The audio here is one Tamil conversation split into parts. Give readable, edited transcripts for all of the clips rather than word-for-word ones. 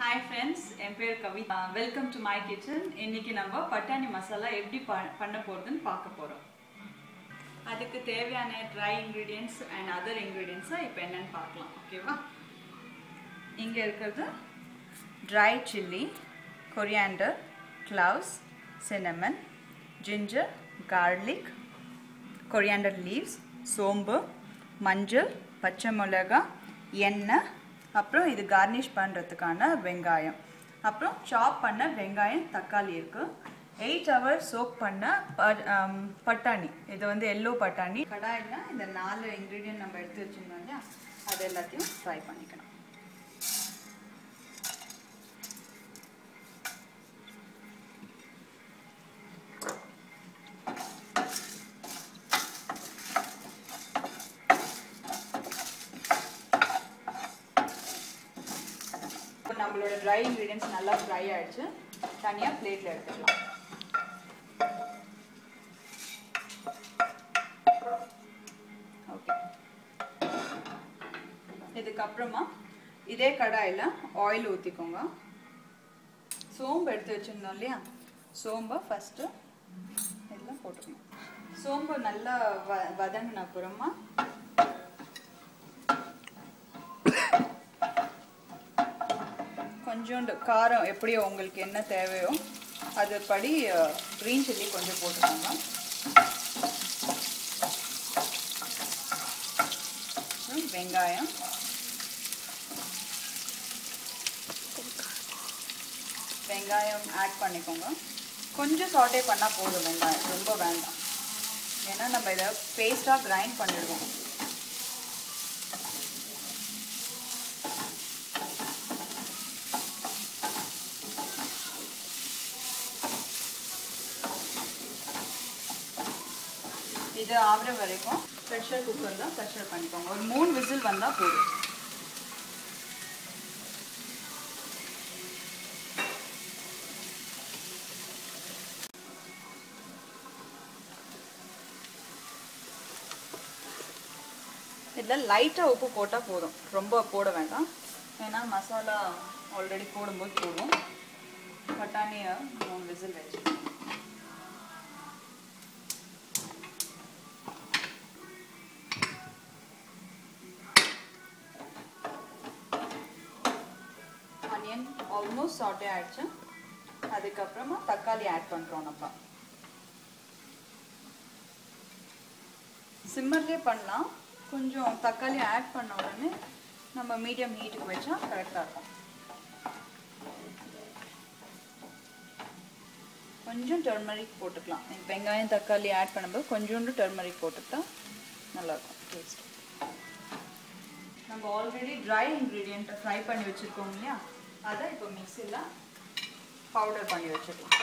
Hi friends, என் பேர் கவி. Welcome to my kitchen. இன்னைக்கு நம்ம பட்டாணி மசாலா எப்படி பண்ண போறதுன்னு பார்க்க போறோம். அதுக்கு தேவையான dry ingredients and other ingredients இப்போ என்னன்னு பார்க்கலாம். ஓகேவா? இங்க இருக்குது dry chili, coriander, cloves, cinnamon, ginger, garlic, coriander leaves, சோம்பு, மஞ்சள், பச்சை மிளகாய், எண்ணெய், அப்புறம் இது கார்னிஷ் பண்றதுக்கான வெங்காயம், அப்புறம் சாப் பண்ண வெங்காயம், தக்காளி இருக்கு. 8 hours சோக் பண்ண பட்டாணி, இது வந்து எல்லோ பட்டாணி. கடாயில இந்த 4 இன்கிரிடியன்ட் நம்ம எடுத்து வச்சிருந்தோம் இல்லையா, அது எல்லாத்தையும் ஃப்ரை பண்ணிக்கணும். நம்மளோட ட்ரை இன்கிரிடியன்ட்ஸ் நல்லா ஃப்ரை ஆயிடுச்சு. தனியாக பிளேட்டில் எடுத்துக்கலாம். ஓகே, இதுக்கப்புறமா இதே கடாயில் ஆயில் ஊற்றிக்கோங்க. சோம்பு எடுத்து வச்சுருந்தோம் இல்லையா, சோம்பை ஃபஸ்ட்டு இதெல்லாம் போட்டுக்கணும். சோம்பு நல்லா வதங்கின அப்புறமா கொஞ்சோண்டு காரம் எப்படியோ உங்களுக்கு என்ன தேவையோ அதுபடி க்ரீன் சில்லி கொஞ்சம் போட்டுக்கோங்க. வெங்காயம், வெங்காயம் ஆட் பண்ணிக்கோங்க. கொஞ்சம் சாட்டே பண்ணால் போதும், வெங்காயம் ரொம்ப வேண்டாம். ஏன்னா நம்ம இதை பேஸ்ட்டாக கிரைண்ட் பண்ணிடுவோம். இது ஆகிற வரைக்கும் ப்ரெஷர் குக்கர் தான் ப்ரெஷர் பண்ணிக்கோங்க. ஒரு 3 விசில் வந்தால் போதும். இதில் லைட்டாக உப்பு போட்டால் போதும், ரொம்ப போட வேண்டாம். ஏன்னா மசாலா ஆல்ரெடி போடும்போது போடுவோம். பட்டாணியை 3 விசில் வச்சு ஆனியன் ஆல்மோஸ்ட் சாட்டே ஆயிடுச்சு. அதுக்கப்புறமா தக்காளி ஆட் பண்ணுறோம். நம்ம சிம்மர்லேயே பண்ணலாம். கொஞ்சம் தக்காளி ஆட் பண்ண உடனே நம்ம மீடியம் ஹீட்டுக்கு வச்சா கரெக்டாக இருக்கும். கொஞ்சம் டர்மரிக் போட்டுக்கலாம். வெங்காயம் தக்காளி ஆட் பண்ணும்போது கொஞ்சோண்டு டர்மரிக் போட்டுக்கிட்டா நல்லாயிருக்கும் டேஸ்ட். நம்ம ஆல்ரெடி ட்ரை இன்க்ரீடியண்ட்டை ஃப்ரை பண்ணி வச்சுருக்கோம் இல்லையா, அதை இப்போ மிக்சியில் பவுடர் பண்ணி வச்சுக்கலாம்.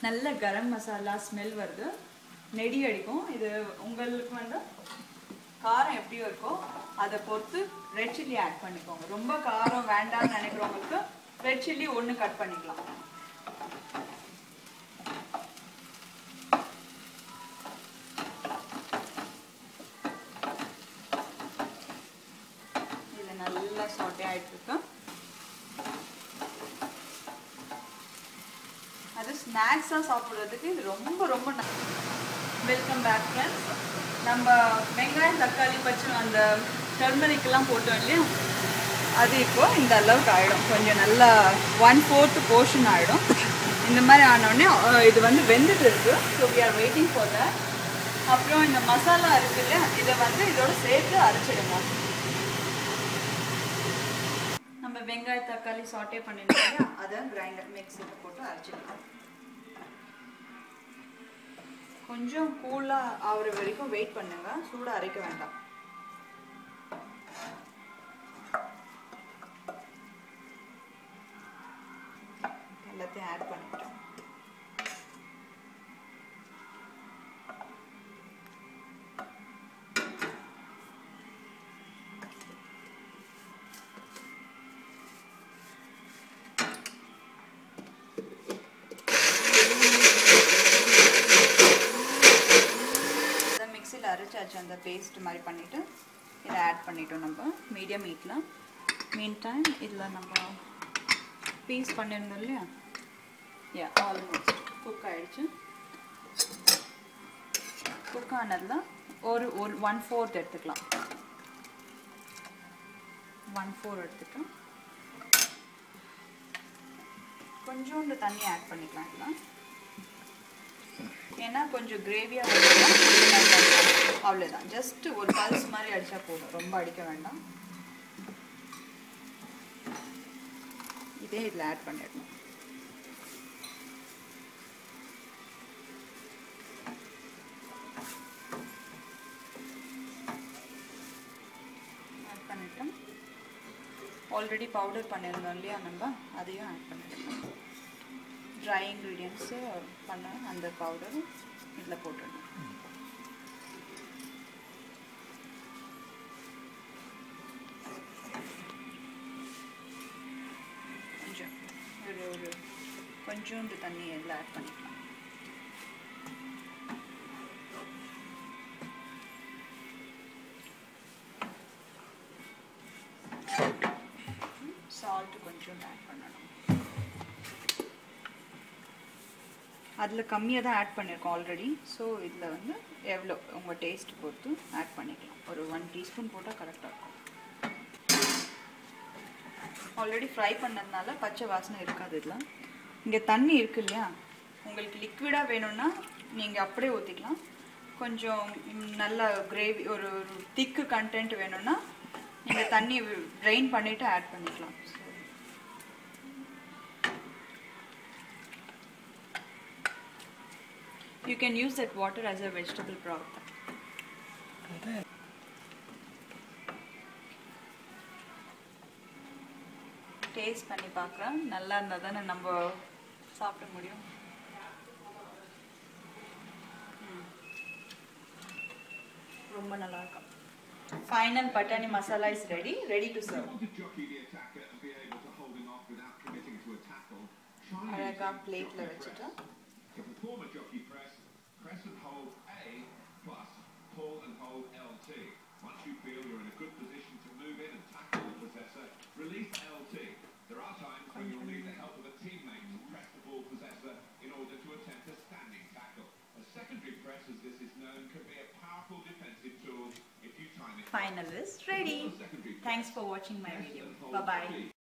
நல்ல கரம் மசாலா ஸ்மெல் வருது, நெடி அடிக்கும். இது உங்களுக்கு வந்து காரம் எப்படியோ இருக்கோ அதை பொறுத்து ரெட் சில்லி ஆட் பண்ணிக்கோங்க. ரொம்ப காரம் வேண்டாம்னு நினைக்கிறவங்களுக்கு ரெட் சில்லி 1 கட் பண்ணிக்கலாம். இது நல்லா சாட்டே ஆயிட்டு இருக்கு. அது ஸ்நாக்ஸாக சாப்பிட்றதுக்கு இது ரொம்ப ரொம்ப வெல்கம் பேக் ஃப்ரெண்ட்ஸ். நம்ம வெங்காயம் தக்காளி பச்சை அந்த டர்மரிக்கெல்லாம் போட்டோம் இல்லையா, அது இப்போது இந்த அளவுக்கு ஆகிடும். கொஞ்சம் நல்லா 1/4 போர்ஷன் ஆகிடும். இந்த மாதிரி ஆனோடனே இது வந்து வெந்துட்டு இருக்குது. So we are waiting for that. அப்புறம் இந்த மசாலா இருக்குது இல்லையா, இதை வந்து இதோட சேர்த்து அரைச்சிடுங்க. நம்ம வெங்காய தக்காளி சாட்டே பண்ணிருக்கோம் இல்லையா, அதை கிரைண்டர் மிக்ஸியில் போட்டு அரைச்சிடலாம். கொஞ்சம் கூலாக ஆகிற வரைக்கும் வெயிட் பண்ணுங்க, சூடாக அரைக்க வேண்டாம். எல்லாத்தையும் ஆட் பண்ணுங்க. பேஸ்ட் மாதிரி பண்ணிவிட்டு இதை ஆட் பண்ணிட்டோம் நம்ம மீடியம் ஹீட்டில். மீன் டைம் இதில் நம்ம பீஸ் பண்ணியிருந்தோம் இல்லையா, ஆல்மோஸ்ட் குக் ஆகிடுச்சு. குக் ஆனதில் ஒரு 1/4 எடுத்துக்கலாம். 1/4 எடுத்துட்டு கொஞ்சோண்டு தண்ணி ஆட் பண்ணிக்கலாம். இதெல்லாம் ஏன்னா கொஞ்சம் கிரேவியாக வச்சுக்கலாம். அவ்வளோதான், ஜஸ்ட் ஒரு பல்ஸ் மாதிரி அடித்தா போதும், ரொம்ப அடிக்க வேண்டாம். இதே இதில் ஆட் பண்ணிடணும். ஆட் பண்ணிட்டோம். ஆல்ரெடி பவுடர் பண்ணியிருந்தோம் இல்லையா நம்ம, அதையும் ஆட் பண்ணிடணும். ட்ரை இன்க்ரீடியன்ட்ஸு பண்ண அந்த பவுடரும் இதில் போட்டுடணும். கொஞ்சம் ஒரு கொஞ்சோண்டு தண்ணி எல்லாம் ஆட் பண்ணிக்கலாம். சால்ட் கொஞ்சம் ஆட் பண்ணணும். அதில் கம்மியாக தான் ஆட் பண்ணியிருக்கோம் ஆல்ரெடி. ஸோ இதில் வந்து எவ்வளோ உங்கள் டேஸ்ட் பொறுத்து ஆட் பண்ணிக்கலாம். ஒரு 1 டீஸ்பூன் போட்டால் கரெக்டாக இருக்கும். ஆல்ரெடி ஃப்ரை பண்ணதுனால பச்சை வாசனை இருக்காது இதில். இங்கே தண்ணி இருக்கு இல்லையா, உங்களுக்கு லிக்விடாக வேணும்னா நீங்கள் அப்படியே ஊற்றிக்கலாம். கொஞ்சம் நல்ல கிரேவி ஒரு திக்கு கண்டென்ட் வேணும்னா நீங்கள் தண்ணி ட்ரெயின் பண்ணிவிட்டு ஆட் பண்ணிக்கலாம். You can use that water as a vegetable broth. Taste பண்ணி பார்க்குறேன், நல்லா இருந்தால் தானே நம்ம சாப்பிட முடியும். ரொம்ப நல்லா இருக்கும். Final Patani masala is ready to serve. அழகா பிளேட்ல வச்சுட்டு press and hold A plus pull and hold LT. Once you feel you're in a good position to move in and tackle the possessor, release LT. There are times when you'll need the help of a teammate to press the ball possessor in order to attempt a standing tackle. A secondary press, as this is known, can be a powerful defensive tool if you time it. Final is ready. Thanks for watching my video. Bye bye.